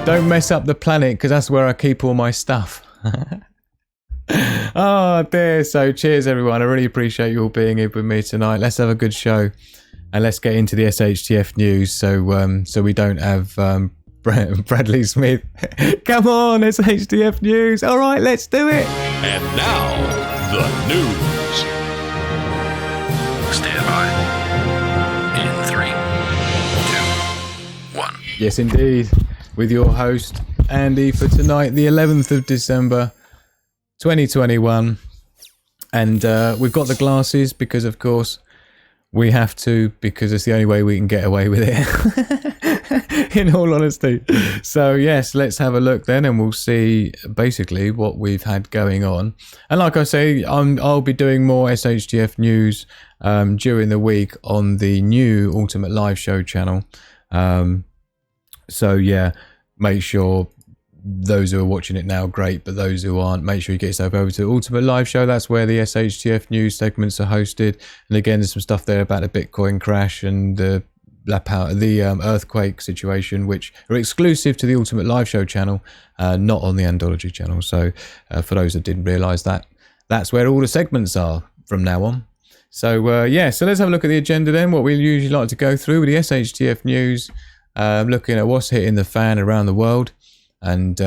Don't mess up the planet, because that's where I keep all my stuff. Oh dear. So cheers everyone, I really appreciate you all being here with me tonight. Let's have a good show and let's get into the SHTF news, so we don't have Bradley Smith. Come on, SHTF news. All right, let's do it. And now the news. Stand by in 3, 2, 1. Yes indeed, with your host Andy for tonight, the 11th of December 2021, and we've got the glasses because of course we have to, because it's the only way we can get away with it. In all honesty. So yes, let's have a look then, and we'll see basically what we've had going on. And like I say, I'll be doing more SHTF news during the week on the new Ultimate Live Show channel. So yeah, make sure those who are watching it now, great, but those who aren't, make sure you get yourself over to Ultimate Live Show. That's where the SHTF news segments are hosted. And again, there's some stuff there about the Bitcoin crash and the earthquake situation, which are exclusive to the Ultimate Live Show channel, not on the Andology channel. So for those that didn't realise that, that's where all the segments are from now on. So yeah, so let's have a look at the agenda then, what we usually like to go through with the SHTF news, looking at what's hitting the fan around the world. And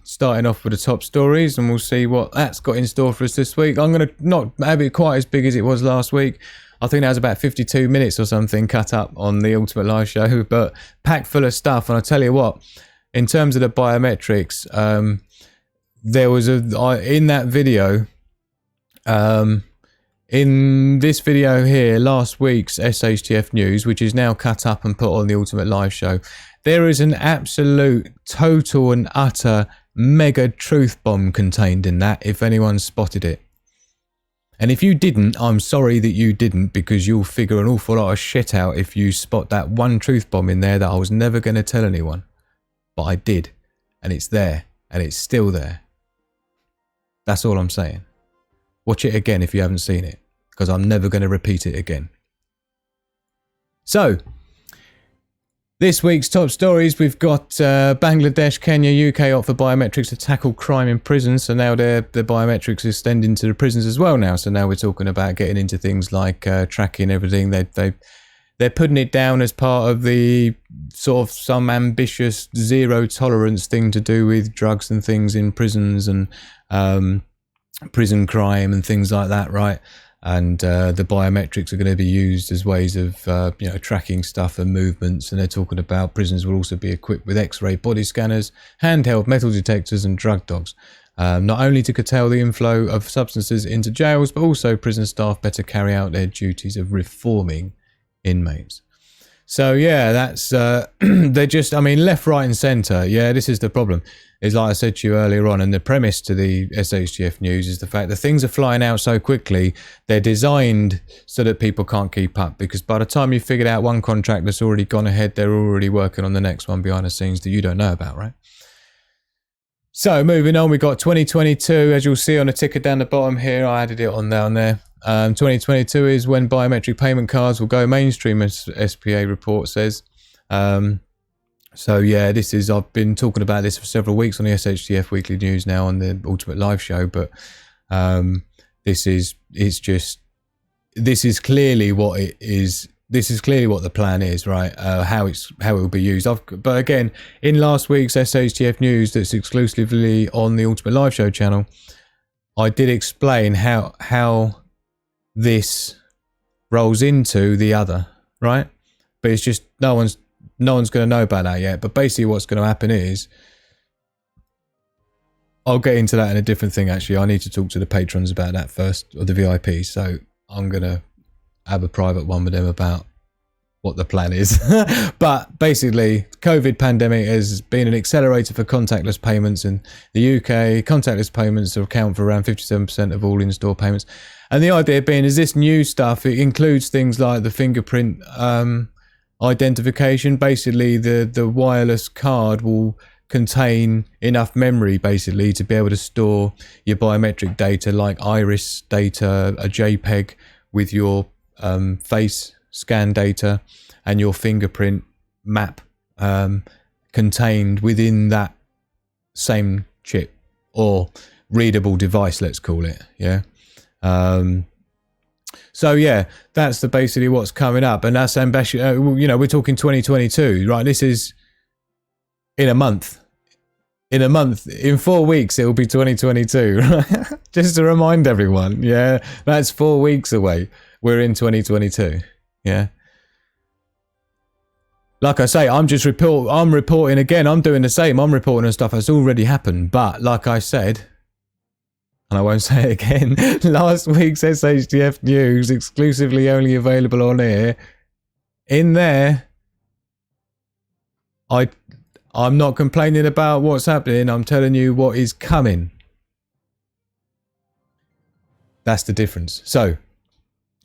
starting off with the top stories, and we'll see what that's got in store for us this week. I'm going to not have it quite as big as it was last week. I think that was about 52 minutes or something cut up on the Ultimate Live Show, but packed full of stuff. And I tell you what, in terms of the biometrics, there was in that video, in this video here, last week's SHTF news, which is now cut up and put on the Ultimate Live Show, there is an absolute, total and utter mega truth bomb contained in that, if anyone spotted it. And if you didn't, I'm sorry that you didn't, because you'll figure an awful lot of shit out if you spot that one truth bomb in there that I was never going to tell anyone. But I did. And it's there. And it's still there. That's all I'm saying. Watch it again if you haven't seen it, because I'm never going to repeat it again. So, this week's top stories, we've got Bangladesh, Kenya, UK opt for biometrics to tackle crime in prisons. So now the biometrics extending to the prisons as well now. So now we're talking about getting into things like tracking everything. They're putting it down as part of the sort of some ambitious zero tolerance thing to do with drugs and things in prisons and prison crime and things like that, right? And the biometrics are going to be used as ways of tracking stuff and movements. And they're talking about prisons will also be equipped with X-ray body scanners, handheld metal detectors and drug dogs, not only to curtail the inflow of substances into jails, but also prison staff better carry out their duties of reforming inmates. So yeah, that's they're just, I mean, left, right and centre. Yeah, this is the problem. Is like I said to you earlier on, and the premise to the SHTF news is the fact that things are flying out so quickly, they're designed so that people can't keep up, because by the time you figured out one contract that's already gone ahead, they're already working on the next one behind the scenes that you don't know about, right? So moving on, we got 2022, as you'll see on the ticker down the bottom here. I added it on down there. 2022 is when biometric payment cards will go mainstream, as SPA report says. So yeah, this is, I've been talking about this for several weeks on the SHTF Weekly News now on the Ultimate Live Show, but this is clearly what it is. This is clearly what the plan is, right? How it will be used. But again, in last week's SHTF News, that's exclusively on the Ultimate Live Show channel, I did explain how this rolls into the other, right? But it's just no one's going to know about that yet. But basically what's going to happen is, I'll get into that in a different thing actually. I need to talk to the patrons about that first, or the VIPs. So I'm going to have a private one with them about what the plan is. But basically, COVID pandemic has been an accelerator for contactless payments in the UK. Contactless payments account for around 57% of all in-store payments. And the idea being is this new stuff, it includes things like the fingerprint identification. Basically, the wireless card will contain enough memory basically to be able to store your biometric data, like iris data, a JPEG with your face scan data and your fingerprint map contained within that same chip or readable device, let's call it. Yeah. So yeah, that's basically what's coming up, and that's ambitious. We're talking 2022, right? This is in a month. In 4 weeks, it will be 2022. Right? Just to remind everyone, yeah, that's 4 weeks away. We're in 2022. Yeah. Like I say, I'm reporting again. I'm doing the same. I'm reporting on stuff that's already happened. But like I said, and I won't say it again, last week's SHTF news, exclusively only available on here. In there, I'm not complaining about what's happening. I'm telling you what is coming. That's the difference. So,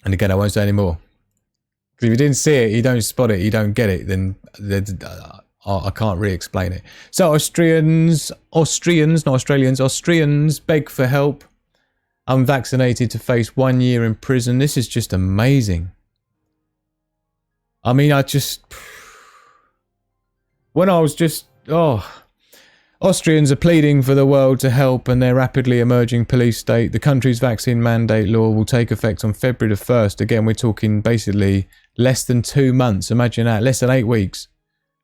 and again, I won't say any more. If you didn't see it, you don't spot it, you don't get it, then I can't really explain it. So Austrians beg for help. Unvaccinated to face 1 year in prison. This is just amazing. I mean, Austrians are pleading for the world to help and their rapidly emerging police state. The country's vaccine mandate law will take effect on February the 1st. Again, we're talking basically less than 2 months. Imagine that, less than 8 weeks,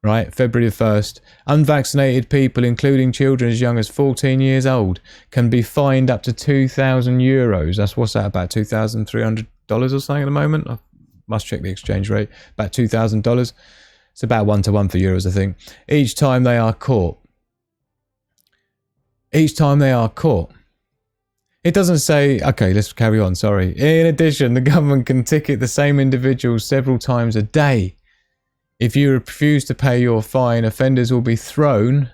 right? February the 1st. Unvaccinated people, including children as young as 14 years old, can be fined up to €2,000. That's what's that, about $2,300 or something at the moment? I must check the exchange rate. About $2,000. It's about 1 to 1 for euros, I think. Each time they are caught. It doesn't say, okay, let's carry on, sorry. In addition, the government can ticket the same individuals several times a day. If you refuse to pay your fine, offenders will be thrown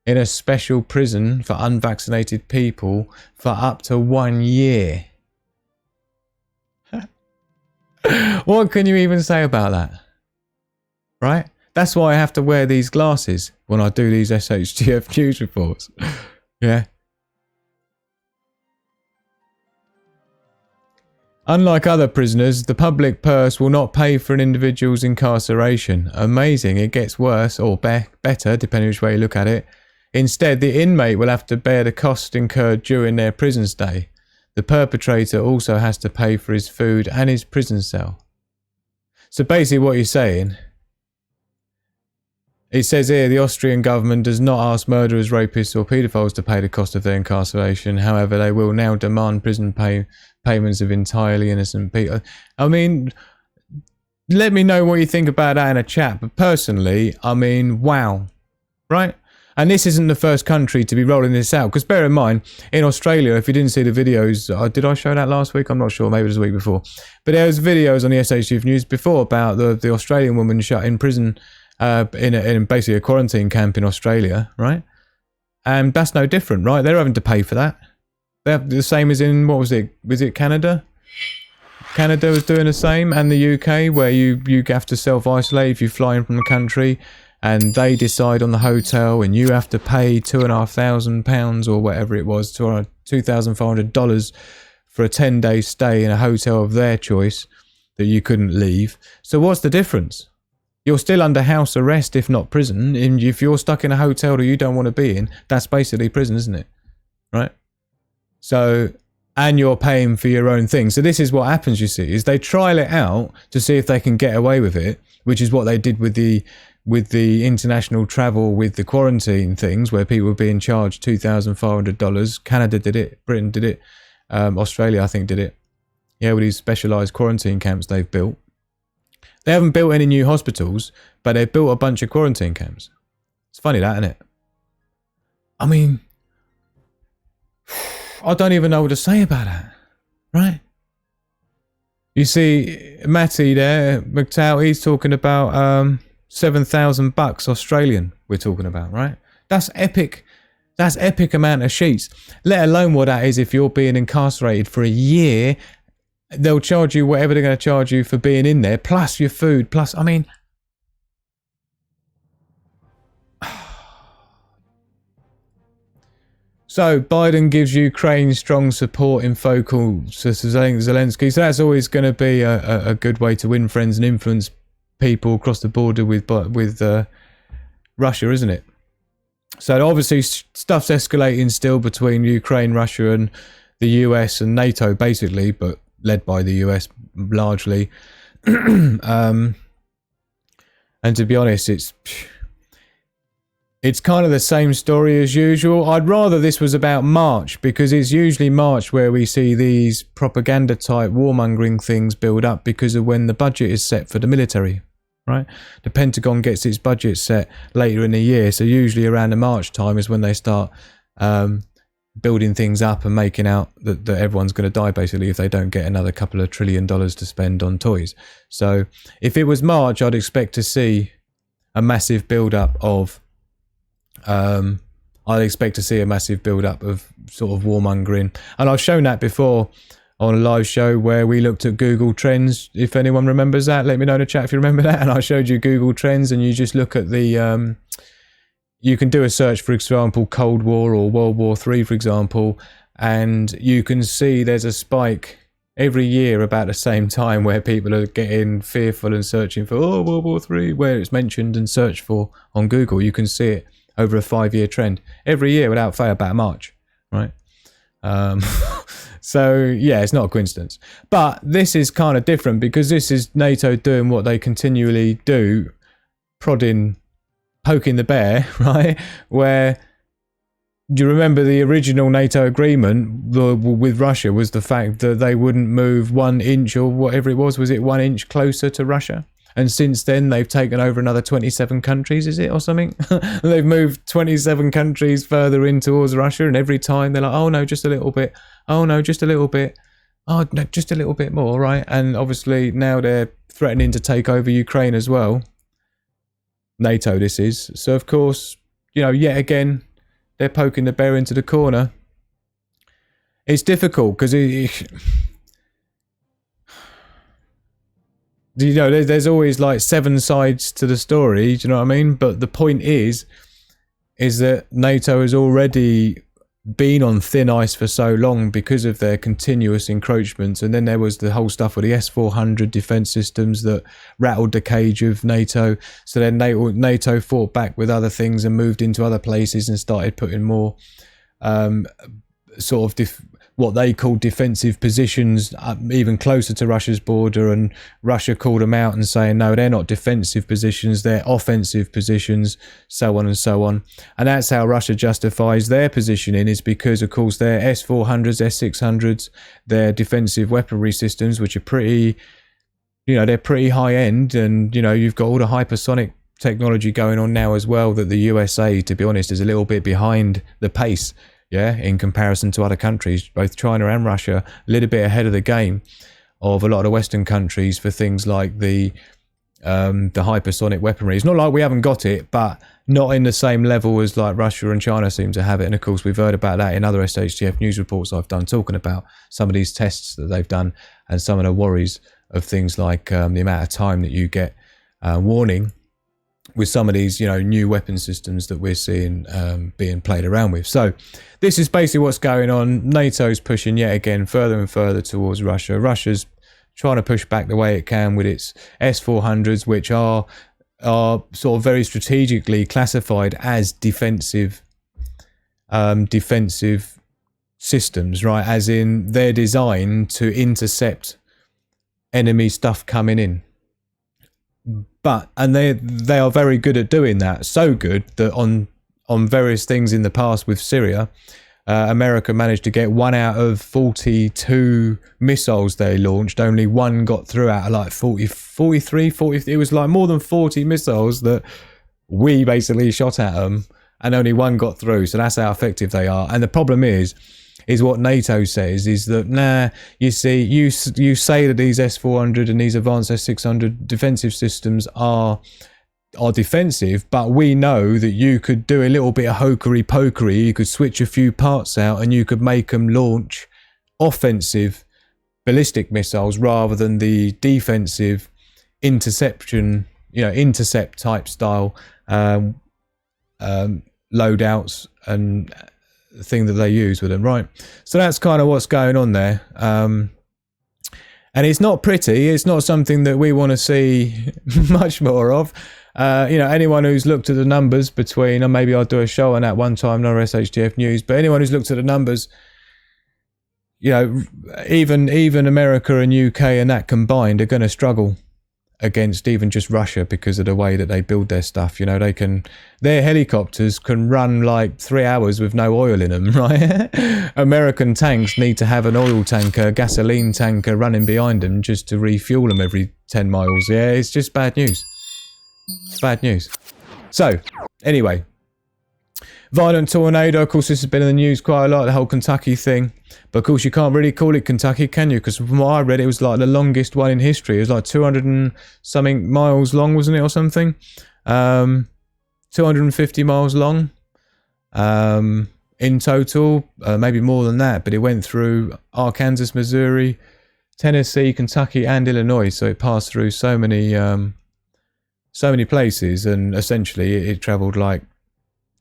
in a special prison for unvaccinated people for up to 1 year. What can you even say about that? Right? That's why I have to wear these glasses when I do these SHTF news reports. Yeah. Unlike other prisoners, the public purse will not pay for an individual's incarceration. Amazing. It gets worse or better, depending which way you look at it. Instead, the inmate will have to bear the cost incurred during their prison stay. The perpetrator also has to pay for his food and his prison cell. So basically what you're saying, it says here, the Austrian government does not ask murderers, rapists or paedophiles to pay the cost of their incarceration. However, they will now demand prison payments of entirely innocent people. I mean, let me know what you think about that in a chat. But personally, I mean, wow. Right? And this isn't the first country to be rolling this out. Because bear in mind, in Australia, if you didn't see the videos, did I show that last week? I'm not sure. Maybe it was the week before. But there was videos on the SHTF News before about the Australian woman shut in prison in basically a quarantine camp in Australia, right? And that's no different, right? They're having to pay for that. They're the same as in, what was it? Was it Canada? Canada was doing the same, and the UK, where you have to self-isolate if you fly in from the country, and they decide on the hotel, and you have to pay £2,500 or whatever it was, $2,500 for a 10-day stay in a hotel of their choice that you couldn't leave. So what's the difference? You're still under house arrest, if not prison. And if you're stuck in a hotel that you don't want to be in, that's basically prison, isn't it? Right? So, and you're paying for your own thing. So this is what happens, you see, is they trial it out to see if they can get away with it, which is what they did with the international travel, with the quarantine things, where people were being charged $2,500. Canada did it. Britain did it. Australia, I think, did it. Yeah, with these specialised quarantine camps they've built. They haven't built any new hospitals, but they've built a bunch of quarantine camps. It's funny that, isn't it? I mean, I don't even know what to say about that, right? You see, Matty there, McTow, he's talking about $7,000 Australian. We're talking about, right? That's epic. That's epic amount of sheets. Let alone what that is if you're being incarcerated for a year. They'll charge you whatever they're going to charge you for being in there, plus your food, plus, I mean... So, Biden gives Ukraine strong support in focal to Zelensky. So that's always going to be a good way to win friends and influence people across the border with Russia, isn't it? So obviously stuff's escalating still between Ukraine, Russia and the US and NATO basically, but led by the US largely. And to be honest, it's kind of the same story as usual. I'd rather this was about March, because it's usually March where we see these propaganda type warmongering things build up because of when the budget is set for the military, right? The Pentagon gets its budget set later in the year, so usually around the March time is when they start building things up and making out that everyone's going to die basically if they don't get another couple of $1 trillion to spend on toys. So if it was March, I'd expect to see a massive build up of sort of warmongering. And I've shown that before on a live show where we looked at Google Trends. If anyone remembers that, let me know in the chat if you remember that. And I showed you Google Trends, and you just look at the you can do a search, for example, Cold War or World War III, for example, and you can see there's a spike every year about the same time where people are getting fearful and searching for World War III, where it's mentioned and searched for on Google. You can see it over a 5-year trend every year without fail about March, right? So yeah, it's not a coincidence. But this is kind of different because this is NATO doing what they continually do, poking the bear, right? Where, do you remember the original NATO agreement with Russia was the fact that they wouldn't move 1 inch or whatever it was it 1 inch closer to Russia? And since then, they've taken over another 27 countries, is it, or something? They've moved 27 countries further in towards Russia, and every time they're like, oh no, just a little bit. Oh no, just a little bit. Oh no, just a little bit more, right? And obviously now they're threatening to take over Ukraine as well. NATO, this is. So of course, yet again, they're poking the bear into the corner. It's difficult because there's always like 7 sides to the story. Do you know what I mean? But the point is that NATO has already been on thin ice for so long because of their continuous encroachments. And then there was the whole stuff with the S-400 defense systems that rattled the cage of NATO. So then NATO fought back with other things and moved into other places and started putting more what they call defensive positions even closer to Russia's border, and Russia called them out and saying, no, they're not defensive positions, they're offensive positions, so on and so on. And that's how Russia justifies their positioning, is because, of course, their S-400s, S-600s, their defensive weaponry systems, which are pretty, they're pretty high end, and, you've got all the hypersonic technology going on now as well, that the USA, to be honest, is a little bit behind the pace. Yeah, in comparison to other countries, both China and Russia, a little bit ahead of the game of a lot of the Western countries for things like the hypersonic weaponry. It's not like we haven't got it, but not in the same level as like Russia and China seem to have it. And of course, we've heard about that in other SHTF news reports I've done, talking about some of these tests that they've done and some of the worries of things like the amount of time that you get warning with some of these, new weapon systems that we're seeing being played around with. So this is basically what's going on. NATO's pushing yet again further and further towards Russia. Russia's trying to push back the way it can with its S-400s, which are sort of very strategically classified as defensive systems, right? As in, they're designed to intercept enemy stuff coming in. And they are very good at doing that. So good that on various things in the past with Syria, America managed to get 1 out of 42 missiles they launched. Only 1 got through out of like 43. It was like more than 40 missiles that we basically shot at them, and only 1 got through. So that's how effective they are. And the problem is what NATO says is that, you see, you say that these S-400 and these advanced S-600 defensive systems are defensive, but we know that you could do a little bit of hokery-pokery, you could switch a few parts out and you could make them launch offensive ballistic missiles rather than the defensive interception, intercept type style loadouts and thing that they use with them, right? So that's kind of what's going on there, and it's not pretty. It's not something that we want to see much more of. Anyone who's looked at the numbers between, and maybe I'll do a show on that one time, no SHTF news, but anyone who's looked at the numbers, even America and UK and that combined are going to struggle against even just Russia because of the way that they build their stuff. Their helicopters can run like 3 hours with no oil in them, right? American tanks need to have an oil tanker, gasoline tanker running behind them just to refuel them every 10 miles. Yeah, it's just bad news. It's bad news. So, anyway, violent tornado. Of course, this has been in the news quite a lot, the whole Kentucky thing. But of course, you can't really call it Kentucky, can you? Because from what I read, it was like the longest one in history. It was like 200 and something miles long, wasn't it, or something? 250 miles long in total, maybe more than that. But it went through Arkansas, Missouri, Tennessee, Kentucky, and Illinois. So it passed through so many places, and essentially it traveled like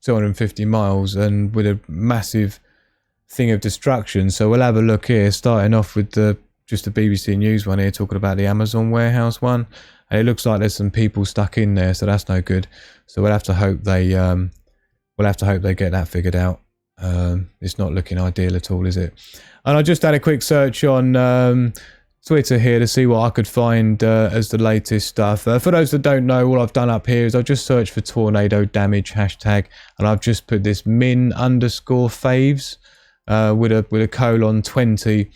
250 miles and with a massive thing of destruction. So we'll have a look here, starting off with just the BBC News one here, talking about the Amazon warehouse one, and it looks like there's some people stuck in there, so that's no good. So we'll have to hope they get that figured out. It's not looking ideal at all, is it? And I just had a quick search on Twitter here to see what I could find as the latest stuff. For those that don't know, all I've done up here is I've just searched for tornado damage hashtag, and I've just put this min_faves with a colon 20,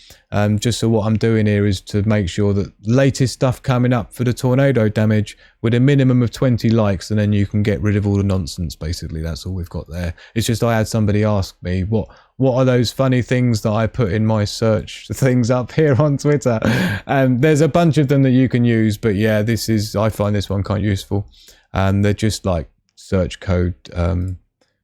just so what I'm doing here is to make sure that latest stuff coming up for the tornado damage with a minimum of 20 likes, and then you can get rid of all the nonsense. Basically, that's all we've got there. It's just I had somebody ask me what are those funny things that I put in my search things up here on Twitter, and there's a bunch of them that you can use, but yeah, I find this one quite useful. They're just like search code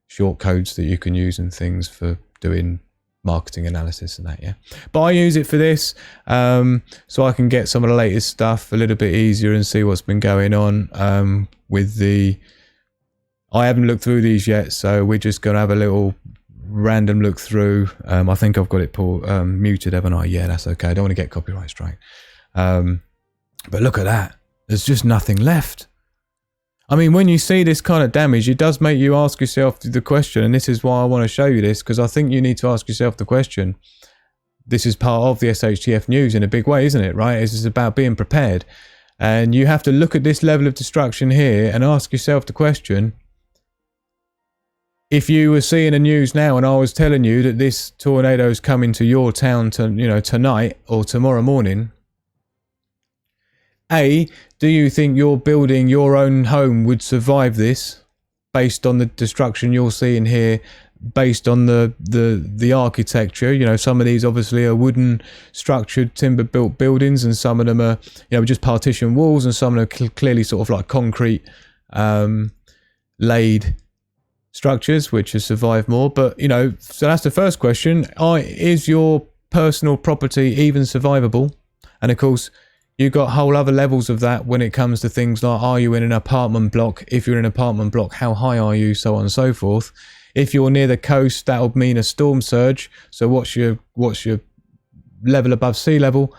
short codes that you can use and things for doing marketing analysis and that, yeah. But I use it for this, so I can get some of the latest stuff a little bit easier and see what's been going on with the... I haven't looked through these yet, so we're just going to have a little random look through. I think I've got it muted, haven't I? Yeah, that's okay. I don't want to get copyright strike. But look at that. There's just nothing left. I mean, when you see this kind of damage, it does make you ask yourself the question, and this is why I want to show you this, because I think you need to ask yourself the question. This is part of the SHTF news in a big way, isn't it, right? It's about being prepared. And you have to look at this level of destruction here and ask yourself the question, if you were seeing the news now and I was telling you that this tornado is coming to your town tonight or tomorrow morning, A, do you think you're building your own home would survive this based on the destruction you're seeing here, based on the architecture? Some of these obviously are wooden structured timber built buildings, and some of them are just partition walls, and some of them are clearly sort of like concrete laid structures which have survived more. But so that's the first question. Is your personal property even survivable? And of course, you've got whole other levels of that when it comes to things like, are you in an apartment block? If you're in an apartment block, how high are you? So on and so forth. If you're near the coast, that would mean a storm surge. So what's your level above sea level,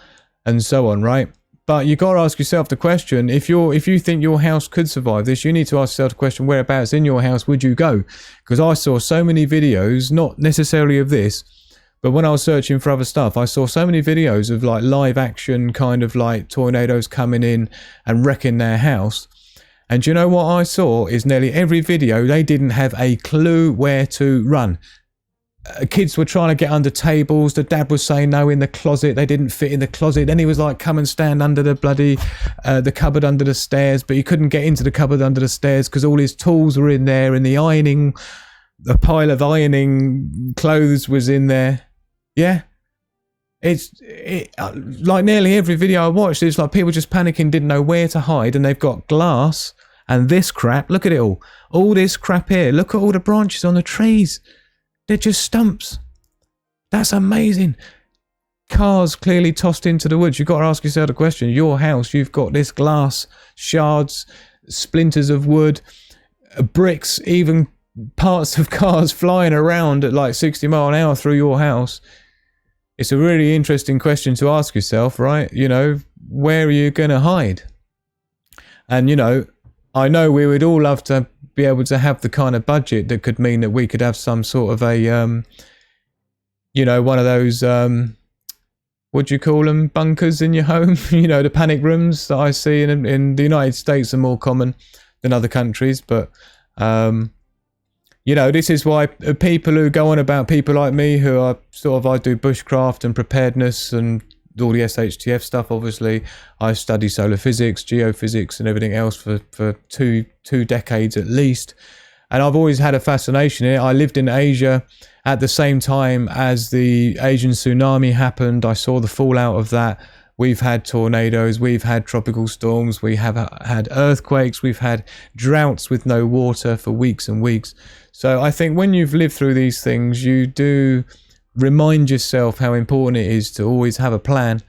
and so on, right? But you got to ask yourself the question, if you think your house could survive this, you need to ask yourself the question, whereabouts in your house would you go? Because I saw so many videos, not necessarily of this, but when I was searching for other stuff, I saw so many videos of like live action kind of like tornadoes coming in and wrecking their house. And do you know what I saw is nearly every video, they didn't have a clue where to run. Kids were trying to get under tables. The dad was saying no in the closet. They didn't fit in the closet. Then he was like, come and stand under the bloody, the cupboard under the stairs. But he couldn't get into the cupboard under the stairs because all his tools were in there, and the pile of ironing clothes was in there. Yeah. Like nearly every video I watched, it's like people just panicking, didn't know where to hide, and they've got glass and this crap. Look at it all this crap here. Look at all the branches on the trees. They're just stumps. That's amazing. Cars clearly tossed into the woods. You've got to ask yourself the question, your house, you've got this glass, shards, splinters of wood, bricks, even parts of cars flying around at like 60 mile an hour through your house. It's a really interesting question to ask yourself, right? Where are you going to hide? And, I know we would all love to be able to have the kind of budget that could mean that we could have some sort of a, one of those, what do you call them, bunkers in your home? The panic rooms that I see in the United States are more common than other countries. But, this is why people who go on about people like me who are I do bushcraft and preparedness and all the SHTF stuff. Obviously, I study solar physics, geophysics and everything else for two decades at least. And I've always had a fascination in it. I lived in Asia at the same time as the Asian tsunami happened. I saw the fallout of that. We've had tornadoes, we've had tropical storms, we have had earthquakes, we've had droughts with no water for weeks and weeks. So I think when you've lived through these things, you do remind yourself how important it is to always have a plan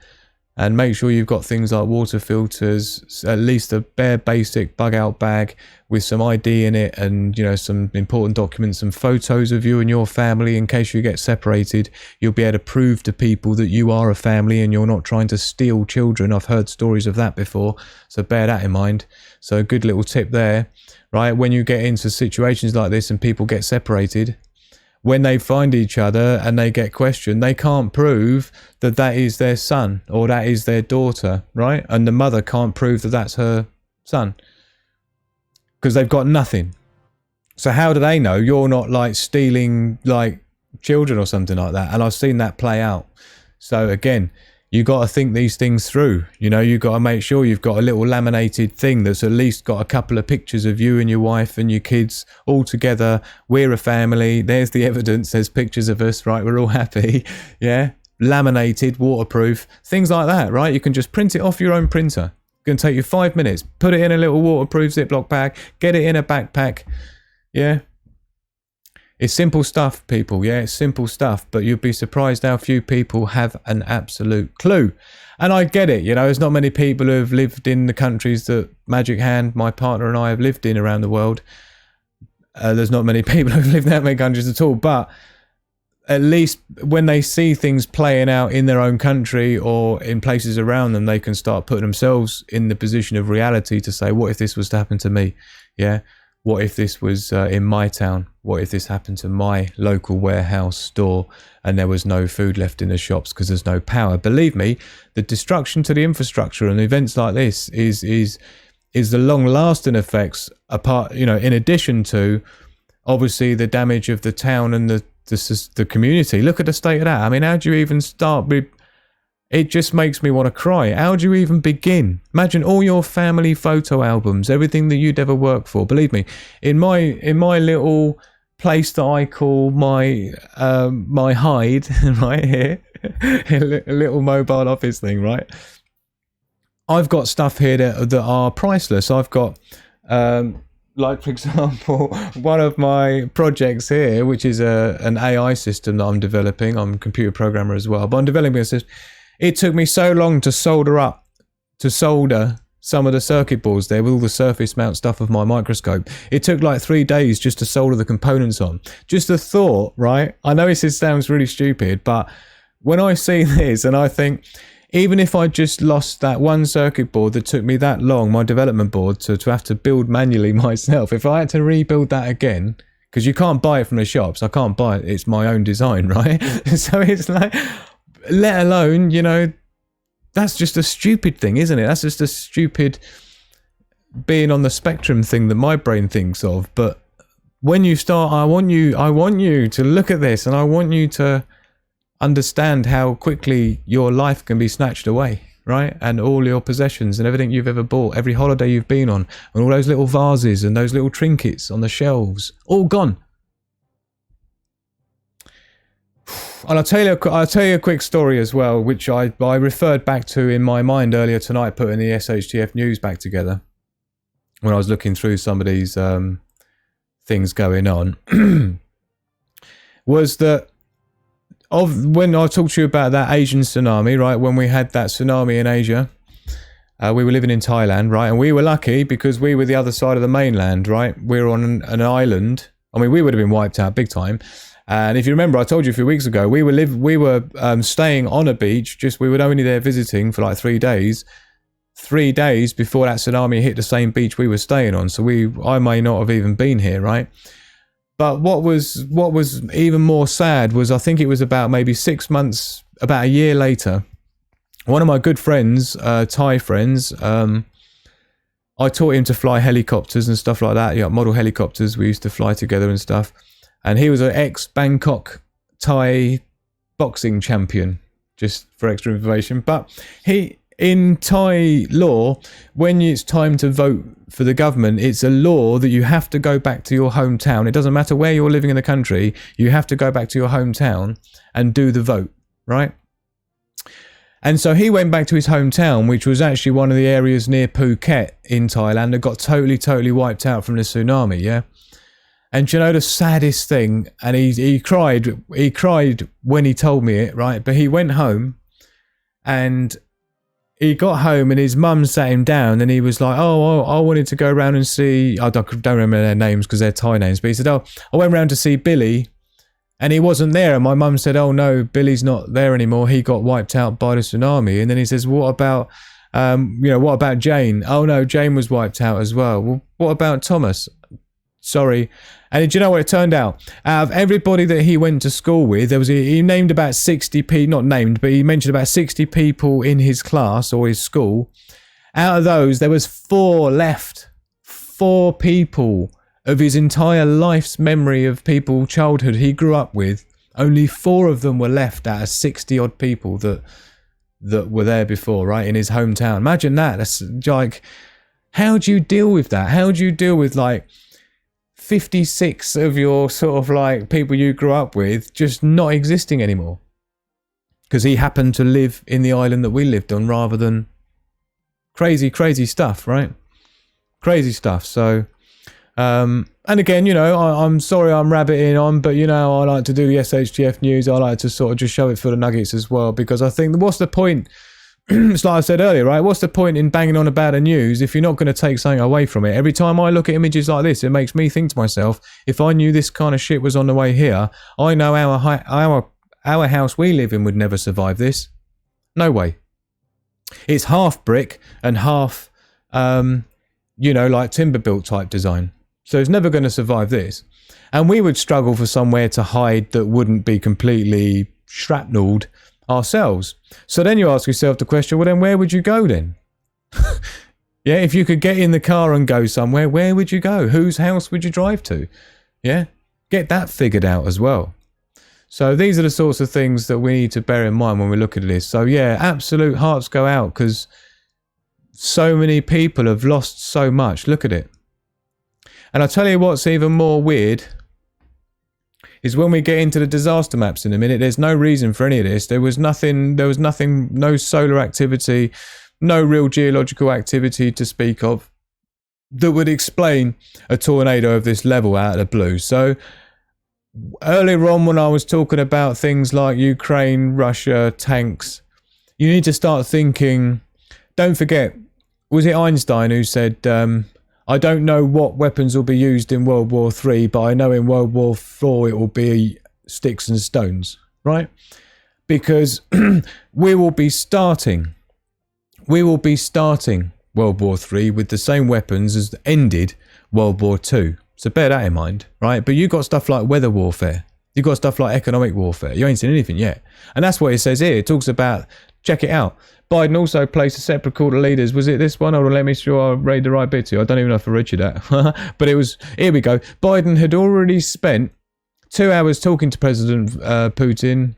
and make sure you've got things like water filters, at least a bare basic bug out bag with some ID in it and, some important documents and photos of you and your family in case you get separated. You'll be able to prove to people that you are a family and you're not trying to steal children. I've heard stories of that before, so bear that in mind. So a good little tip there, right? When you get into situations like this and people get separated, when they find each other and they get questioned, they can't prove that that is their son or that is their daughter, right? And the mother can't prove that that's her son because they've got nothing. So how do they know you're not like stealing like children or something like that? And I've seen that play out. So again, you got to think these things through. You got to make sure you've got a little laminated thing that's at least got a couple of pictures of you and your wife and your kids all together. We're a family. There's the evidence. There's pictures of us, right? We're all happy. Yeah. Laminated, waterproof, things like that, right? You can just print it off your own printer. It's going to take you 5 minutes. Put it in a little waterproof Ziploc bag. Get it in a backpack. Yeah. It's simple stuff, people. Yeah, it's simple stuff, but you'd be surprised how few people have an absolute clue. And I get it, there's not many people who have lived in the countries that Magic Hand, my partner, and I have lived in around the world. There's not many people who've lived in that many countries at all, but at least when they see things playing out in their own country or in places around them, they can start putting themselves in the position of reality to say, what if this was to happen to me? Yeah. What if this was in my town? What if this happened to my local warehouse store and there was no food left in the shops because there's no power? Believe me, the destruction to the infrastructure and events like this is the long-lasting effects apart, in addition to obviously the damage of the town and the community. Look at the state of that. I mean, how do you even start with? It just makes me want to cry. How do you even begin? Imagine all your family photo albums, everything that you'd ever worked for. Believe me, in my little place that I call my hide right here, a little mobile office thing, right? I've got stuff here that are priceless. I've got, like for example, one of my projects here, which is an AI system that I'm developing. I'm a computer programmer as well, but I'm developing a system. It took me so long to solder some of the circuit boards there with all the surface mount stuff of my microscope. It took like 3 days just to solder the components on. Just the thought, right? I know this sounds really stupid, but when I see this and I think, even if I just lost that one circuit board that took me that long, my development board, to have to build manually myself, if I had to rebuild that again, because you can't buy it from the shops, I can't buy it, it's my own design, right? So it's like, let alone, that's just a stupid thing, isn't it? That's just a stupid being on the spectrum thing that my brain thinks of. But when you start, I want you to look at this and I want you to understand how quickly your life can be snatched away, right? And all your possessions and everything you've ever bought, every holiday you've been on, and all those little vases and those little trinkets on the shelves, all gone. And I'll tell you a quick story as well, which I referred back to in my mind earlier tonight, putting the SHTF news back together when I was looking through some of these things going on. Was that when I talked to you about that Asian tsunami, right? When we had that tsunami in Asia, we were living in Thailand, right? And we were lucky because we were the other side of the mainland, right? We were on an island. I mean, we would have been wiped out big time. And if you remember, I told you a few weeks ago, we were staying on a beach. We were only there visiting for like 3 days. 3 days before that tsunami hit the same beach we were staying on. So I may not have even been here, right? But what was even more sad was, I think it was about maybe 6 months, about a year later, one of my good friends, Thai friends, I taught him to fly helicopters and stuff like that. Yeah, model helicopters. We used to fly together and stuff. And he was an ex-Bangkok Thai boxing champion, just for extra information. But in Thai law, when it's time to vote for the government, it's a law that you have to go back to your hometown. It doesn't matter where you're living in the country. You have to go back to your hometown and do the vote, right? And so he went back to his hometown, which was actually one of the areas near Phuket in Thailand that got totally wiped out from the tsunami, yeah? And you know the saddest thing, and he cried when he told me it, right? But he went home, and he got home, and his mum sat him down, and he was like, oh, I wanted to go around and see, I don't remember their names because they're Thai names, but he said, oh, I went around to see Billy, and he wasn't there. And my mum said, oh no, Billy's not there anymore. He got wiped out by the tsunami. And then he says, what about Jane? Oh no, Jane was wiped out as well. Well, what about Thomas? Sorry. And do you know what it turned out? Out of everybody that he went to school with, he named about 60 people, not named, but he mentioned about 60 people in his class or his school. Out of those, there was 4 left. 4 people of his entire life's memory of people, childhood he grew up with. Only 4 of them were left out of 60 odd people that were there before, right, in his hometown. Imagine that. That's like, how do you deal with that? How do you deal with like 56 of your sort of like people you grew up with just not existing anymore? Because he happened to live in the island that we lived on, rather than crazy stuff, right? Crazy stuff. So and again, you know, I'm sorry I'm rabbiting on, but you know, I like to do the SHTF news. I like to sort of just show it for the nuggets as well, because I think, what's the point? It's like I said earlier, right? What's the point in banging on about the news if you're not going to take something away from it? Every time I look at images like this, it makes me think to myself, if I knew this kind of shit was on the way here, I know our house we live in would never survive this. No way. It's half brick and half, you know, like timber built type design. So it's never going to survive this. And we would struggle for somewhere to hide that wouldn't be completely shrapnelled ourselves. So then you ask yourself the question, well then where would you go then? Yeah, if you could get in the car and go somewhere, where would you go? Whose house would you drive to? Yeah, get that figured out as well. So these are the sorts of things that we need to bear in mind when we look at this. So yeah, absolute hearts go out, because so many people have lost so much. Look at it. And I'll tell you what's even more weird is when we get into the disaster maps in a minute, there's no reason for any of this. There was nothing, no solar activity, no real geological activity to speak of that would explain a tornado of this level out of the blue. So earlier on when I was talking about things like Ukraine, Russia, tanks, you need to start thinking, don't forget, was it Einstein who said, I don't know what weapons will be used in World War III, but I know in World War IV it will be sticks and stones, right? Because we will be starting World War III with the same weapons as ended World War II. So bear that in mind, right? But you've got stuff like weather warfare. You've got stuff like economic warfare. You ain't seen anything yet. And that's what it says here. It talks about, check it out. Biden also placed a separate call to leaders. Was it this one? Or let me sure I read the right bit to you. I don't even know if I read you that. But it was, here we go. Biden had already spent 2 hours talking to President Putin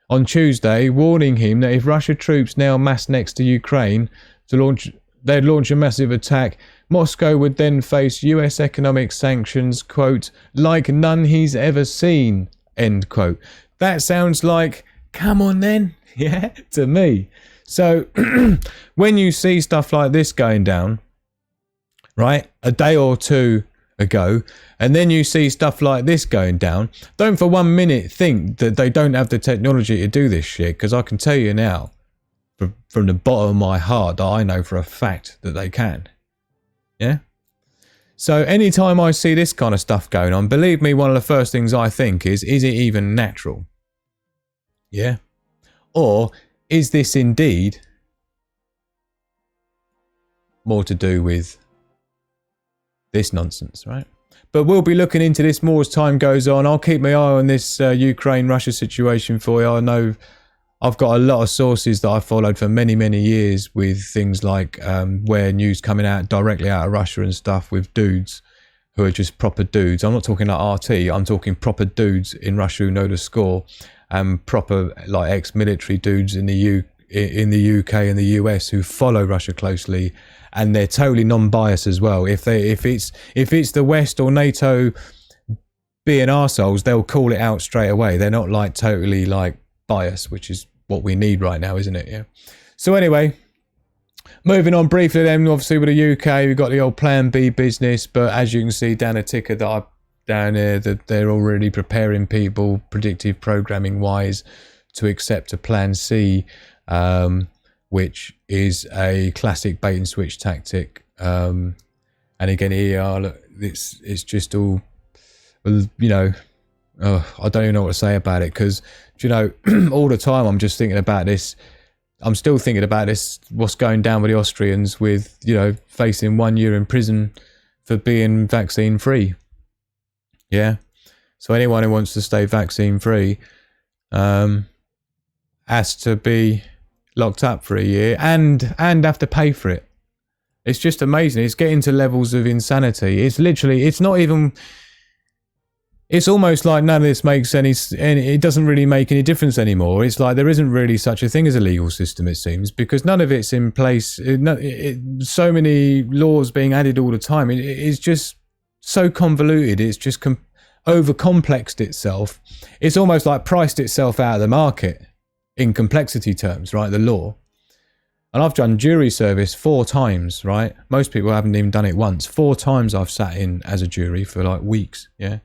on Tuesday, warning him that if Russia troops now massed next to Ukraine they'd launch a massive attack. Moscow would then face US economic sanctions, quote, like none he's ever seen, end quote. That sounds like, come on then, yeah, to me. So when you see stuff like this going down, right, a day or two ago, and then you see stuff like this going down, don't for 1 minute think that they don't have the technology to do this shit, because I can tell you now, from the bottom of my heart, that I know for a fact that they can. Yeah? So anytime I see this kind of stuff going on, believe me, one of the first things I think is it even natural? Yeah? Or is this indeed more to do with this nonsense, right? But we'll be looking into this more as time goes on. I'll keep my eye on this Ukraine-Russia situation for you. I know I've got a lot of sources that I followed for many, many years with things like where news coming out directly out of Russia and stuff with dudes who are just proper dudes. I'm not talking like RT. I'm talking proper dudes in Russia who know the score, and proper like ex-military dudes in the UK and the US who follow Russia closely, and they're totally non-biased as well. If it's the West or NATO being arseholes, they'll call it out straight away. They're not like totally like biased, which is what we need right now, isn't it? Yeah. So anyway, moving on briefly then, obviously with the UK, we've got the old Plan B business, but as you can see down the ticker that I down here, that they're already preparing people predictive programming wise to accept a Plan C, which is a classic bait and switch tactic. And again, here it's just all, you know, I don't even know what to say about it, because, you know, all the time I'm just thinking about this. I'm still thinking about this, what's going down with the Austrians with, you know, facing 1 year in prison for being vaccine free. Yeah. So anyone who wants to stay vaccine free has to be locked up for a year and have to pay for it. It's just amazing. It's getting to levels of insanity. It's literally, it's not even, it's almost like none of this makes any, it doesn't really make any difference anymore. It's like there isn't really such a thing as a legal system, it seems, because none of it's in place. So many laws being added all the time. It's just so convoluted. It's just over-complexed itself. It's almost like priced itself out of the market in complexity terms, right? The law. And I've done jury service 4 times, right? Most people haven't even done it once. 4 times I've sat in as a jury for like weeks, yeah?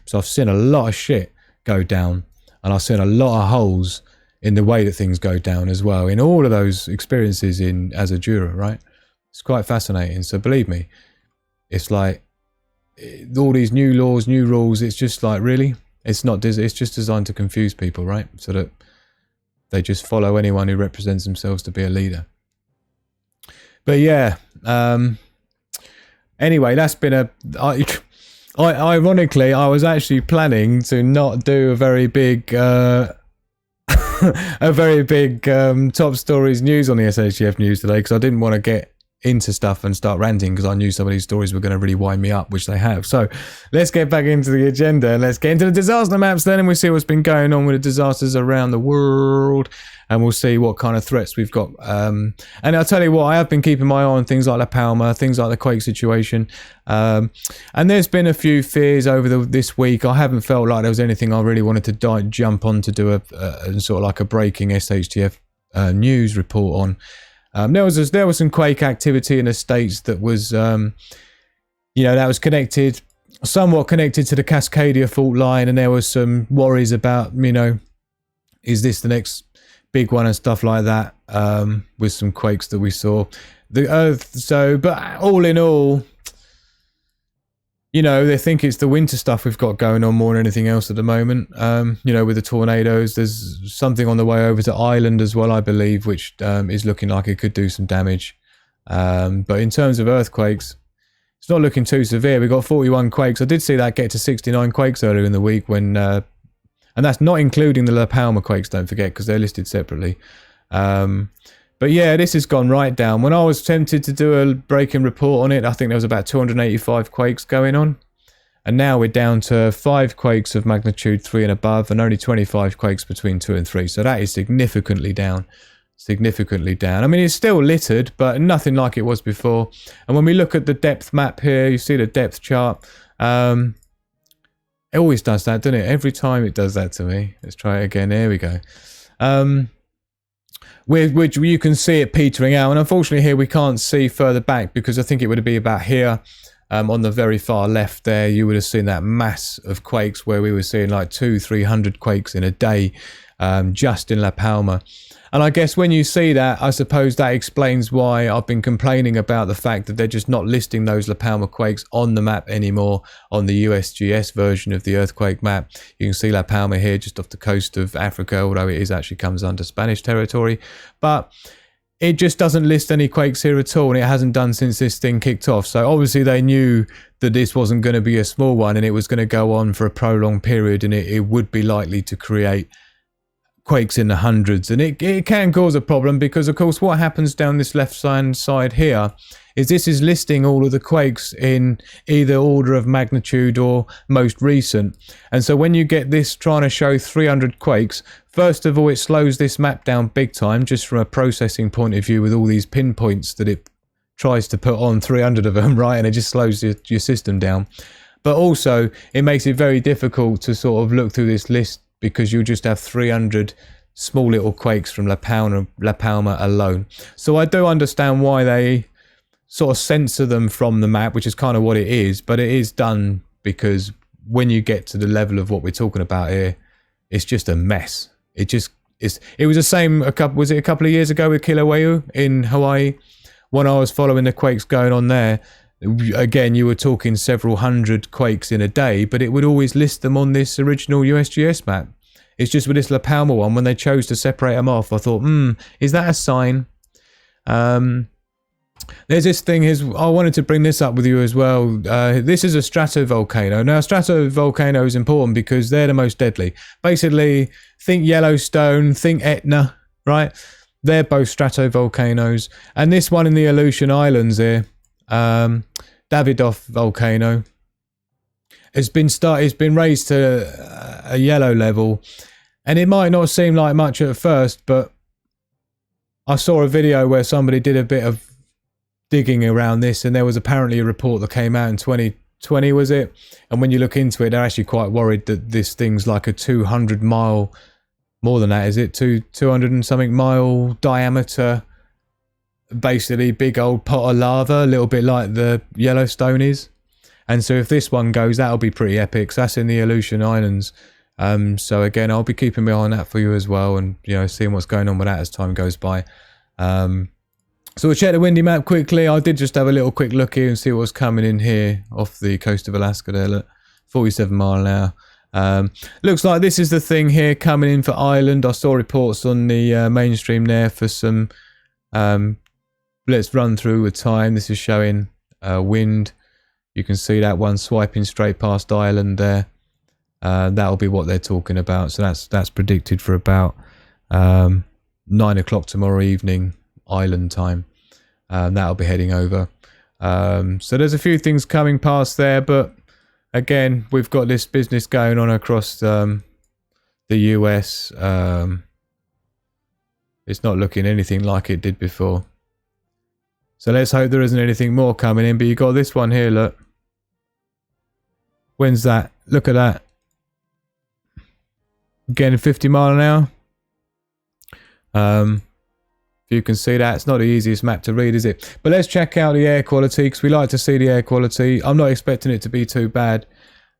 So I've seen a lot of shit go down, and I've seen a lot of holes in the way that things go down as well, in all of those experiences as a juror, right? It's quite fascinating. So believe me, it's like all these new laws, new rules, it's just like, really? It's not, it's just designed to confuse people, right? So that they just follow anyone who represents themselves to be a leader. But yeah, anyway, that's been ironically, I was actually planning to not do a very big top stories news on the SHTF news today, because I didn't want to get into stuff and start ranting, because I knew some of these stories were going to really wind me up, which they have. So let's get back into the agenda and let's get into the disaster maps then, and we'll see what's been going on with the disasters around the world, and we'll see what kind of threats we've got. And I'll tell you what, I have been keeping my eye on things like LaPalma, things like the quake situation, and there's been a few fears over this week. I haven't felt like there was anything I really wanted to jump on to do a sort of like a breaking SHTF news report on. There was some quake activity in the States that was, that was somewhat connected to the Cascadia fault line, and there was some worries about, is this the next big one and stuff like that, with some quakes that we saw. But all in all, they think it's the winter stuff we've got going on more than anything else at the moment. With the tornadoes, there's something on the way over to Ireland as well, I believe, which is looking like it could do some damage. But in terms of earthquakes, it's not looking too severe. We've got 41 quakes. I did see that get to 69 quakes earlier in the week when, and that's not including the LaPalma quakes, don't forget, because they're listed separately. But yeah, this has gone right down. When I was tempted to do a breaking report on it, I think there was about 285 quakes going on. And now we're down to 5 quakes of magnitude 3 and above, and only 25 quakes between 2 and 3. So that is significantly down. Significantly down. I mean, it's still littered, but nothing like it was before. And when we look at the depth map here, you see the depth chart. It always does that, doesn't it? Every time it does that to me. Let's try it again. There we go. Which you can see it petering out, and unfortunately here we can't see further back, because I think it would be about here, on the very far left there. You would have seen that mass of quakes where we were seeing like 200-300 quakes in a day, just in LaPalma. And I guess when you see that, I suppose that explains why I've been complaining about the fact that they're just not listing those LaPalma quakes on the map anymore, on the USGS version of the earthquake map. You can see LaPalma here just off the coast of Africa, although it actually comes under Spanish territory. But it just doesn't list any quakes here at all, and it hasn't done since this thing kicked off. So obviously they knew that this wasn't going to be a small one, and it was going to go on for a prolonged period, and it would be likely to create quakes in the hundreds. And it can cause a problem because, of course, what happens down this left-hand side here is this is listing all of the quakes in either order of magnitude or most recent. And so when you get this trying to show 300 quakes, first of all, it slows this map down big time, just from a processing point of view, with all these pinpoints that it tries to put on 300 of them, right? And it just slows your system down. But also, it makes it very difficult to sort of look through this list, because you'll just have 300 small little quakes from LaPalma alone. So I do understand why they sort of censor them from the map, which is kind of what it is, but it is done because when you get to the level of what we're talking about here, it's just a mess. It was the same a couple of years ago with Kilauea in Hawaii, when I was following the quakes going on there. Again, you were talking several hundred quakes in a day, but it would always list them on this original USGS map. It's just with this LaPalma one, when they chose to separate them off, I thought, is that a sign? There's this thing, I wanted to bring this up with you as well. This is a stratovolcano. Now, stratovolcano is important because they're the most deadly. Basically, think Yellowstone, think Etna, right? They're both stratovolcanoes. And this one in the Aleutian Islands here, Davidoff volcano, it's been raised to a yellow level, and it might not seem like much at first, but I saw a video where somebody did a bit of digging around this, and there was apparently a report that came out in 2020, was it? And when you look into it, they're actually quite worried that this thing's like a 200 mile, more than that, is it? 200 and something mile diameter, basically big old pot of lava, a little bit like the Yellowstone is. And so if this one goes, that'll be pretty epic. So that's in the Aleutian Islands. So again, I'll be keeping my eye on that for you as well, and seeing what's going on with that as time goes by. So we'll check the windy map quickly. I did just have a little quick look here and see what was coming in here off the coast of Alaska there. Look, 47 mile an hour. Looks like this is the thing here coming in for Ireland. I saw reports on the mainstream there for some. Let's run through with time. This is showing wind. You can see that one swiping straight past Ireland there. That'll be what they're talking about. So that's predicted for about 9 o'clock tomorrow evening, Ireland time. That'll be heading over. So there's a few things coming past there, but again, we've got this business going on across the US. It's not looking anything like it did before. So let's hope there isn't anything more coming in. But you got this one here, look. When's that? Look at that. Again, 50 mile an hour. If you can see that, it's not the easiest map to read, is it? But let's check out the air quality, because we like to see the air quality. I'm not expecting it to be too bad.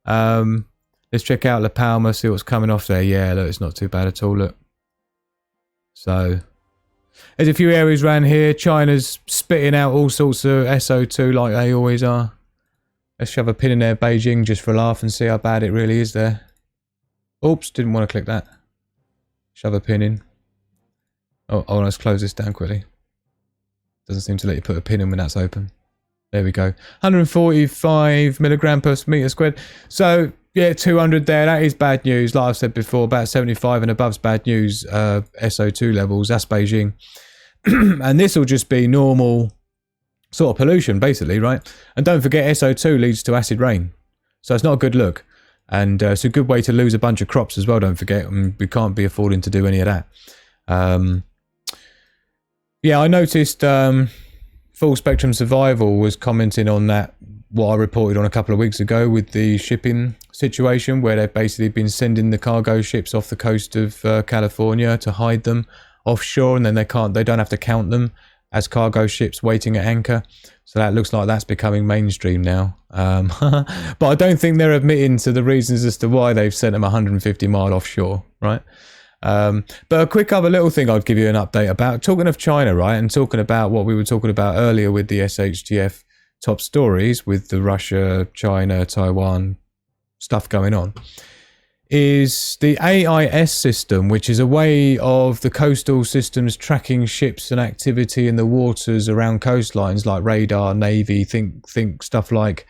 Let's check out LaPalma, see what's coming off there. Yeah, look, it's not too bad at all, look. So there's a few areas around here. China's spitting out all sorts of SO2 like they always are. Let's shove a pin in there, Beijing, just for a laugh and see how bad it really is there. Oops, didn't want to click that. Shove a pin in. Oh, let's close this down quickly. Doesn't seem to let you put a pin in when that's open. There we go. 145 milligram per meter squared. So, yeah, 200 there. That is bad news. Like I've said before, about 75 and above's bad news. SO2 levels, that's Beijing. And this will just be normal sort of pollution, basically, right? And don't forget, SO2 leads to acid rain. So it's not a good look. And it's a good way to lose a bunch of crops as well, don't forget. And we can't be affording to do any of that. Yeah, I noticed Full Spectrum Survival was commenting on that, what I reported on a couple of weeks ago with the shipping situation, where they've basically been sending the cargo ships off the coast of California to hide them offshore, and then they don't have to count them as cargo ships waiting at anchor. So that looks like that's becoming mainstream now. But I don't think they're admitting to the reasons as to why they've sent them 150 mile offshore, right? But a quick other little thing I'd give you an update about. Talking of China, right, and talking about what we were talking about earlier with the SHTF top stories, with the Russia, China, Taiwan stuff going on, is the AIS system, which is a way of the coastal systems tracking ships and activity in the waters around coastlines, like radar, navy, think stuff like,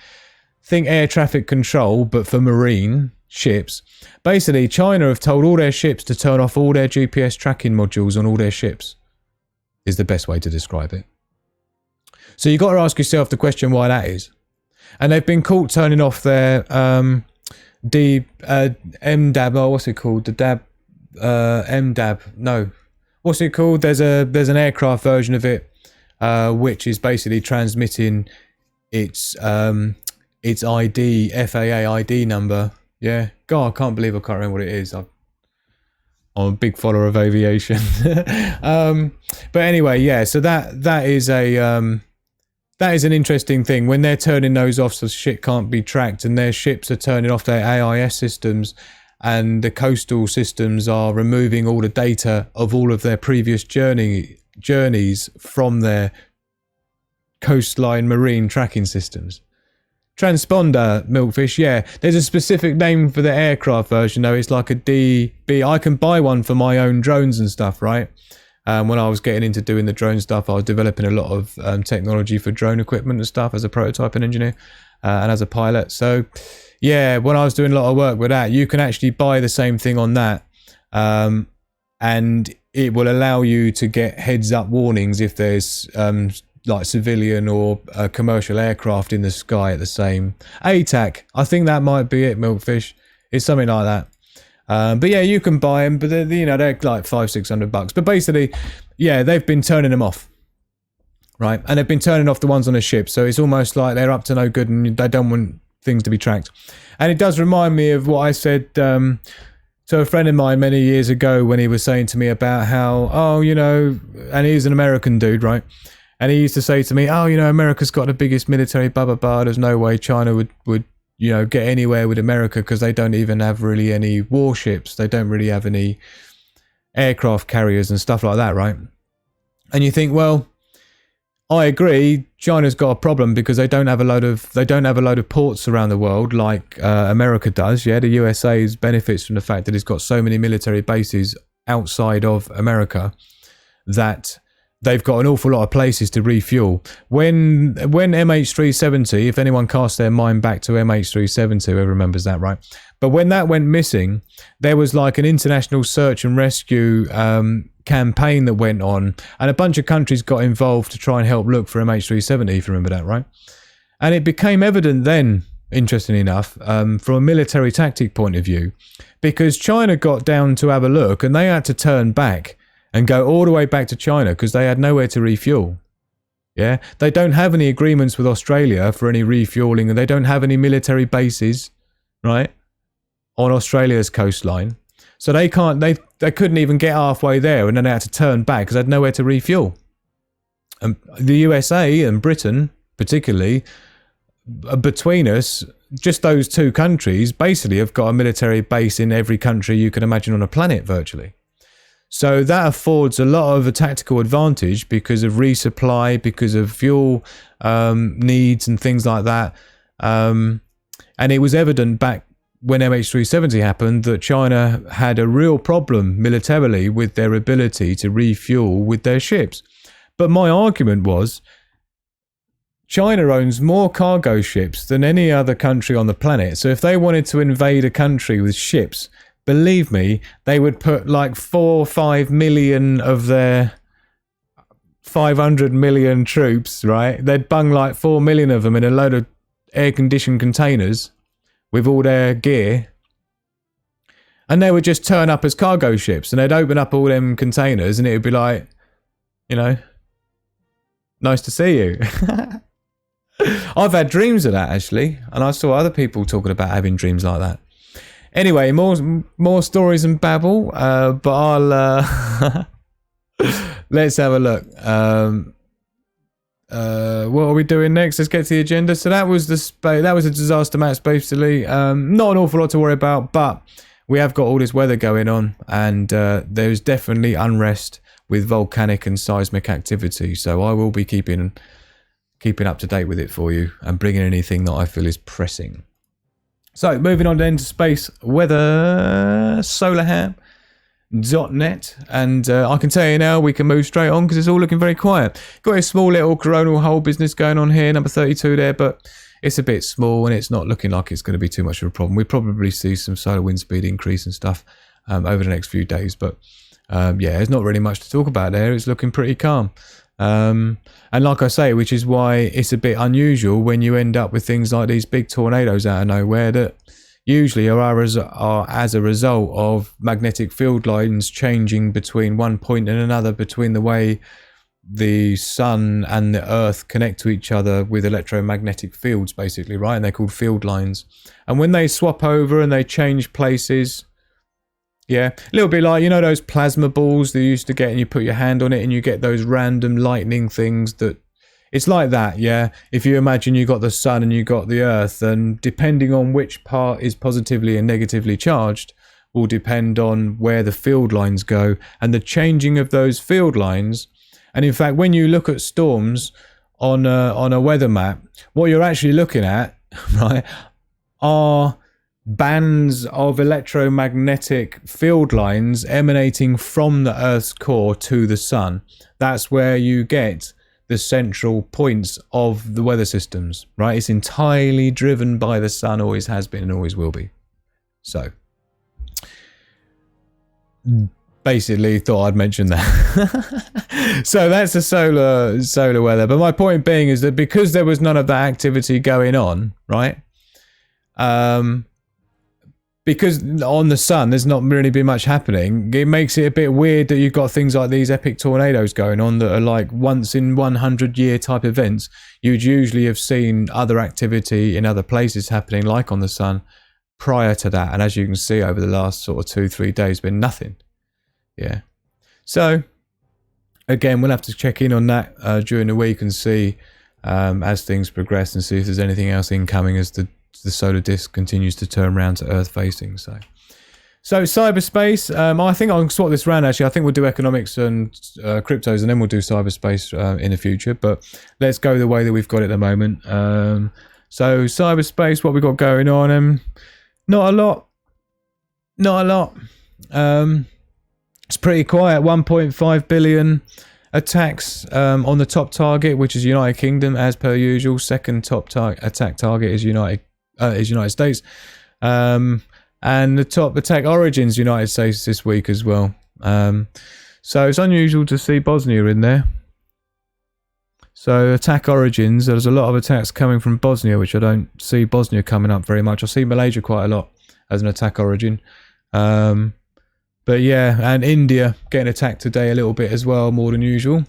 think air traffic control, but for marine ships. Basically, China have told all their ships to turn off all their GPS tracking modules on all their ships, is the best way to describe it. So you've got to ask yourself the question why that is. And they've been caught turning off their MDAB, oh, what's it called? The DAB, MDAB, no. What's it called? There's an aircraft version of it, which is basically transmitting its ID, FAA ID number. Yeah. God, I can't believe I can't remember what it is. I'm a big follower of aviation. But anyway, yeah, so that is an interesting thing. When they're turning those off so shit can't be tracked, and their ships are turning off their AIS systems, and the coastal systems are removing all the data of all of their previous journeys from their coastline marine tracking systems. Transponder, Milkfish, yeah. There's a specific name for the aircraft version, though. It's like a DB. I can buy one for my own drones and stuff, right? When I was getting into doing the drone stuff, I was developing a lot of technology for drone equipment and stuff as a prototyping engineer and as a pilot. So, yeah, when I was doing a lot of work with that, you can actually buy the same thing on that. And it will allow you to get heads-up warnings if there's like civilian or commercial aircraft in the sky at the same. ATAC, I think that might be it, Milkfish. It's something like that. But yeah, you can buy them, but they're like $500-600. But basically, yeah, they've been turning them off, right? And they've been turning off the ones on the ship. So it's almost like they're up to no good and they don't want things to be tracked. And it does remind me of what I said to a friend of mine many years ago when he was saying to me about how, and he's an American dude, right? And he used to say to me, America's got the biggest military, blah, blah, blah. There's no way China would get anywhere with America because they don't even have really any warships. They don't really have any aircraft carriers and stuff like that, right? And you think, well, I agree. China's got a problem because they don't have a load of ports around the world like America does. Yeah, the USA benefits from the fact that it's got so many military bases outside of America that they've got an awful lot of places to refuel. When MH370, if anyone casts their mind back to MH370, whoever remembers that, right? But when that went missing, there was like an international search and rescue campaign that went on, and a bunch of countries got involved to try and help look for MH370, if you remember that, right? And it became evident then, interestingly enough, from a military tactic point of view, because China got down to have a look and they had to turn back and go all the way back to China because they had nowhere to refuel. Yeah, they don't have any agreements with Australia for any refueling, and they don't have any military bases, right, on Australia's coastline. So they couldn't even get halfway there, and then they had to turn back because they had nowhere to refuel. And the USA and Britain, particularly, between us, just those two countries basically have got a military base in every country you can imagine on the planet virtually. So that affords a lot of a tactical advantage because of resupply, because of fuel needs and things like that. And it was evident back when MH370 happened that China had a real problem militarily with their ability to refuel with their ships. But my argument was, China owns more cargo ships than any other country on the planet. So if they wanted to invade a country with ships, believe me, they would put like 4 or 5 million of their 500 million troops, right? They'd bung like 4 million of them in a load of air-conditioned containers with all their gear. And they would just turn up as cargo ships, and they'd open up all them containers and it would be like, nice to see you. I've had dreams of that, actually. And I saw other people talking about having dreams like that. Anyway, more stories and babble, but I'll let's have a look. What are we doing next? Let's get to the agenda. So that was that was a disaster match, basically. Not an awful lot to worry about, but we have got all this weather going on, and there's definitely unrest with volcanic and seismic activity. So I will be keeping up to date with it for you and bringing anything that I feel is pressing. So moving on then to space weather, solarham.net, and I can tell you now we can move straight on because it's all looking very quiet. Got a small little coronal hole business going on here, number 32 there, but it's a bit small and it's not looking like it's going to be too much of a problem. We probably see some solar wind speed increase and stuff over the next few days, but yeah, there's not really much to talk about there. It's looking pretty calm. And like I say, which is why it's a bit unusual when you end up with things like these big tornadoes out of nowhere that usually are as a result of magnetic field lines changing between one point and another, between the way the sun and the earth connect to each other with electromagnetic fields, basically, right? And they're called field lines. And when they swap over and they change places, yeah, a little bit like, you know, those plasma balls that you used to get and you put your hand on it and you get those random lightning things that, it's like that, yeah. If you imagine you got the sun and you got the earth, and depending on which part is positively and negatively charged will depend on where the field lines go and the changing of those field lines. And in fact, when you look at storms on a weather map, what you're actually looking at, right, are bands of electromagnetic field lines emanating from the Earth's core to the sun. That's where you get the central points of the weather systems, right? It's entirely driven by the sun, always has been and always will be. So basically thought I'd mention that. So that's the solar weather. But my point being is that because there was none of that activity going on, right? Because on the sun there's not really been much happening, it makes it a bit weird that you've got things like these epic tornadoes going on that are like once in 100 year type events. You'd usually have seen other activity in other places happening, like on the sun, prior to that. And as you can see, over the last sort of 2-3 days, been nothing. Yeah. So again, we'll have to check in on that during the week and see as things progress and see if there's anything else incoming as the solar disk continues to turn around to Earth facing. So cyberspace, I think I'll swap this around actually. I think we'll do economics and cryptos and then we'll do cyberspace in the future, but let's go the way that we've got it at the moment. So cyberspace, what we've got going on, not a lot. It's pretty quiet. 1.5 billion attacks on the top target, which is United Kingdom as per usual. Second top attack target is United States, and the top attack origins United States this week as well. So it's unusual to see Bosnia in there. So attack origins, there's a lot of attacks coming from Bosnia, which I don't see Bosnia coming up very much. I see Malaysia quite a lot as an attack origin. But yeah, and India getting attacked today a little bit as well, more than usual.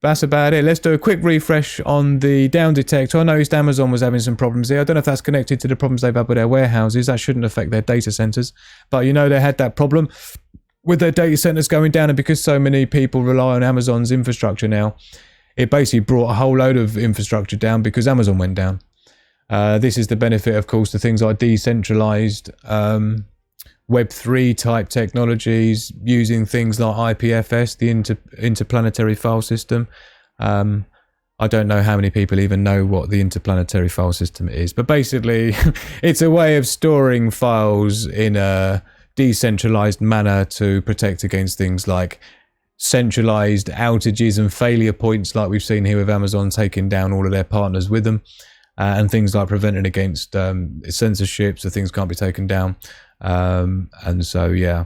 That's about it. Let's do a quick refresh on the Downdetector. I noticed Amazon was having some problems here. I don't know if that's connected to the problems they've had with their warehouses. That shouldn't affect their data centers. But you know, they had that problem with their data centers going down, and because so many people rely on Amazon's infrastructure now, it basically brought a whole load of infrastructure down because Amazon went down. This is the benefit, of course, to things like decentralized Web3 type technologies, using things like IPFS, the interplanetary file system. I don't know how many people even know what the interplanetary file system is, but basically it's a way of storing files in a decentralized manner to protect against things like centralized outages and failure points, like we've seen here with Amazon taking down all of their partners with them, and things like preventing against censorship so things can't be taken down. And so yeah,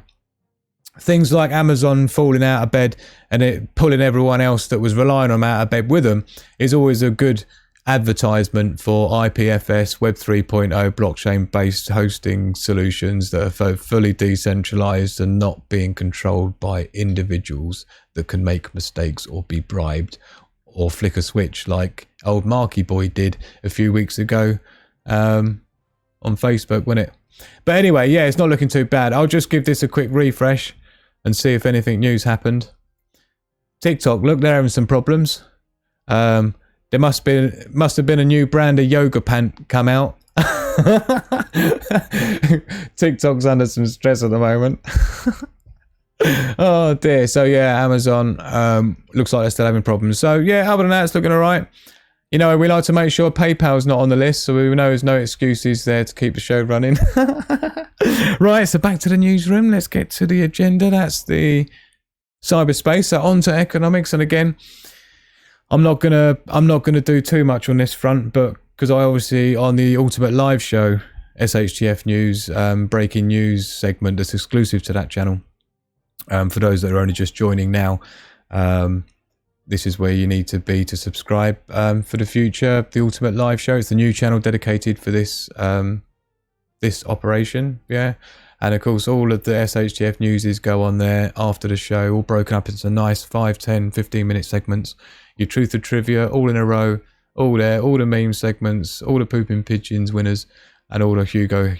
things like Amazon falling out of bed and it pulling everyone else that was relying on them out of bed with them is always a good advertisement for IPFS, Web 3.0 blockchain based hosting solutions that are fully decentralized and not being controlled by individuals that can make mistakes or be bribed or flick a switch like old Marky Boy did a few weeks ago on Facebook, wasn't it? But anyway, yeah, it's not looking too bad. I'll just give this a quick refresh and see if anything new's happened. TikTok, look, they're having some problems. There must have been a new brand of yoga pant come out. TikTok's under some stress at the moment. Oh dear. So yeah, Amazon looks like they're still having problems. So yeah, other than that, it's looking all right. You know, we like to make sure PayPal's not on the list, so we know there's no excuses there to keep the show running. Right, so back to the newsroom. Let's get to the agenda. That's the cyberspace. So on to economics, and again, I'm not gonna do too much on this front, but because I obviously on the Ultimate Live show, SHTF News, breaking news segment that's exclusive to that channel. For those that are only just joining now, this is where you need to be to subscribe for the future. The Ultimate Live show, it's the new channel dedicated for this this operation, yeah. And of course, all of the SHTF newses go on there after the show, all broken up into nice 5, 10, 15-minute segments. Your truth or trivia, all in a row, all there, all the meme segments, all the pooping pigeons winners, and all the Hugo,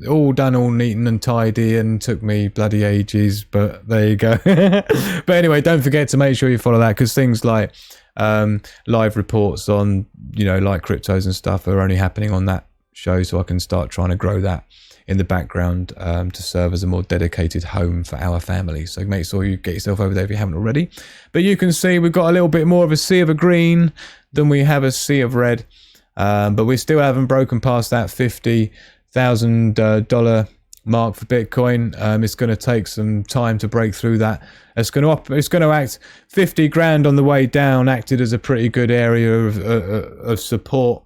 all done all neat and tidy, and took me bloody ages, but there you go. But anyway, don't forget to make sure you follow that, because things like live reports on, you know, like cryptos and stuff are only happening on that show, so I can start trying to grow that in the background to serve as a more dedicated home for our family. So make sure you get yourself over there if you haven't already. But you can see we've got a little bit more of a sea of a green than we have a sea of red. But we still haven't broken past that $50,000 mark for Bitcoin. It's going to take some time to break through that. It's going to act 50 grand on the way down, acted as a pretty good area of support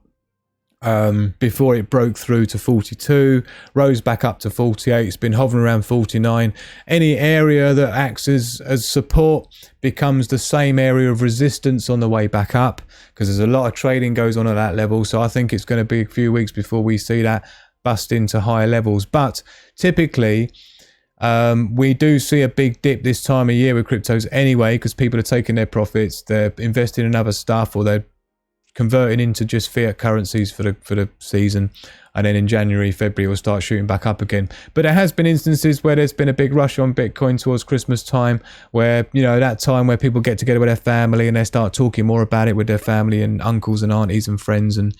before it broke through to 42, rose back up to 48. It's been hovering around 49. Any area that acts as support becomes the same area of resistance on the way back up, because there's a lot of trading goes on at that level. So I think it's going to be a few weeks before we see that bust into higher levels. But typically we do see a big dip this time of year with cryptos anyway, because people are taking their profits, they're investing in other stuff, or they're converting into just fiat currencies for the season, and then in January, February we'll start shooting back up again. But there has been instances where there's been a big rush on Bitcoin towards Christmas time, where, you know, that time where people get together with their family and they start talking more about it with their family and uncles and aunties and friends and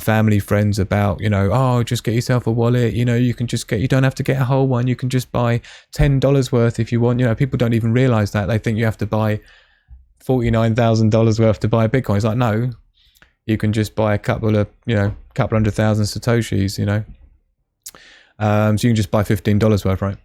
family friends about, you know, oh, just get yourself a wallet, you know, you don't have to get a whole one, you can just buy $10 worth if you want. You know, people don't even realize that. They think you have to buy $49,000 worth to buy Bitcoin. It's like, no, you can just buy a couple hundred thousand Satoshis, you know. So you can just buy $15 worth, right?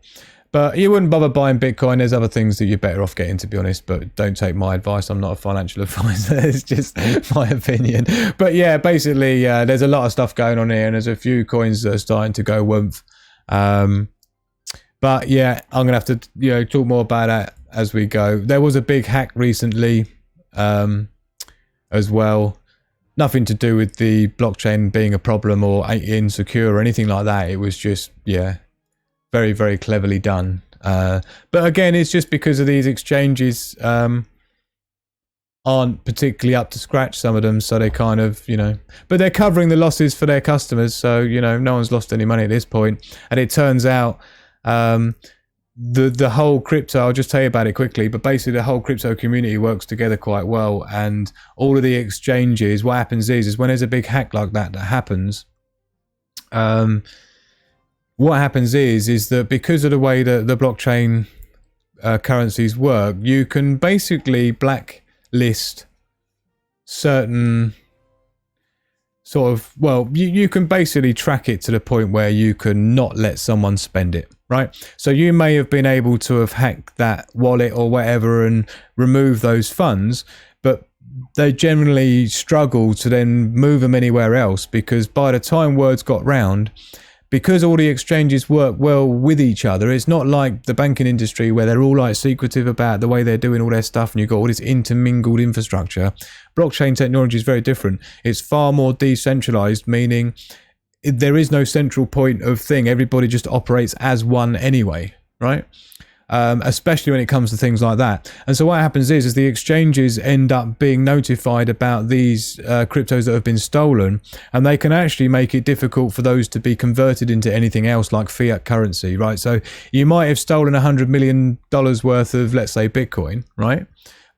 But you wouldn't bother buying Bitcoin. There's other things that you're better off getting, to be honest. But don't take my advice. I'm not a financial advisor. It's just my opinion. But yeah, basically, there's a lot of stuff going on here, and there's a few coins that are starting to go woomph. But yeah, I'm gonna have to, you know, talk more about that as we go. There was a big hack recently, as well. Nothing to do with the blockchain being a problem or insecure or anything like that. It was just, yeah, very, very cleverly done. But again, it's just because of these exchanges aren't particularly up to scratch, some of them. So they kind of, you know, but they're covering the losses for their customers. So, you know, no one's lost any money at this point. And it turns out the whole crypto, I'll just tell you about it quickly, but basically the whole crypto community works together quite well, and all of the exchanges, what happens is when there's a big hack like that happens, what happens is that because of the way that the blockchain currencies work, you can basically blacklist certain sort of, well, you can basically track it to the point where you can not let someone spend it. Right, so you may have been able to have hacked that wallet or whatever and remove those funds, but they generally struggle to then move them anywhere else, because by the time words got round, because all the exchanges work well with each other, it's not like the banking industry where they're all like secretive about the way they're doing all their stuff and you've got all this intermingled infrastructure. Blockchain technology is very different. It's far more decentralized, meaning there is no central point of thing. Everybody just operates as one anyway, right? Especially when it comes to things like that. And so what happens is the exchanges end up being notified about these cryptos that have been stolen, and they can actually make it difficult for those to be converted into anything else like fiat currency, right? So you might have stolen $100 million worth of, let's say, Bitcoin, right?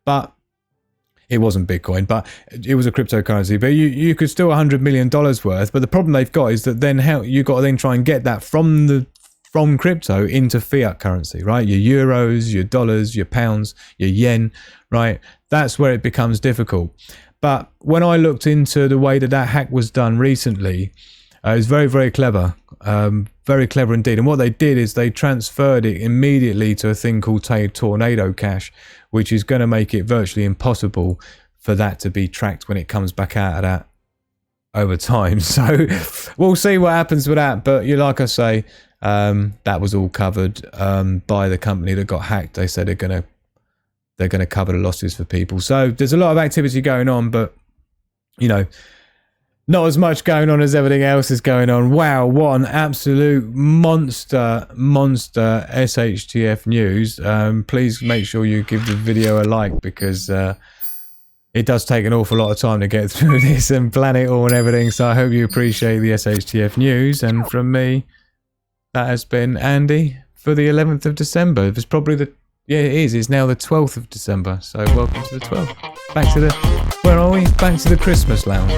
But it wasn't Bitcoin, but it was a cryptocurrency. But you could steal $100 million worth. But the problem they've got is that then you got to then try and get that from crypto into fiat currency, right? Your euros, your dollars, your pounds, your yen, right? That's where it becomes difficult. But when I looked into the way that hack was done recently, it was very, very clever. Very clever indeed. And what they did is they transferred it immediately to a thing called Tornado Cache, which is going to make it virtually impossible for that to be tracked when it comes back out of that over time. So we'll see what happens with that. But like I say, that was all covered by the company that got hacked. They said they're going to cover the losses for people. So there's a lot of activity going on, but you know, not as much going on as everything else is going on. Wow, what an absolute monster SHTF news. Please make sure you give the video a like, because it does take an awful lot of time to get through this and plan it all and everything. So I hope you appreciate the SHTF news. And from me, that has been Andy for the 11th of December. It was probably it is. It's now the 12th of December. So welcome to the 12th. Back to where are we? Back to the Christmas lounge.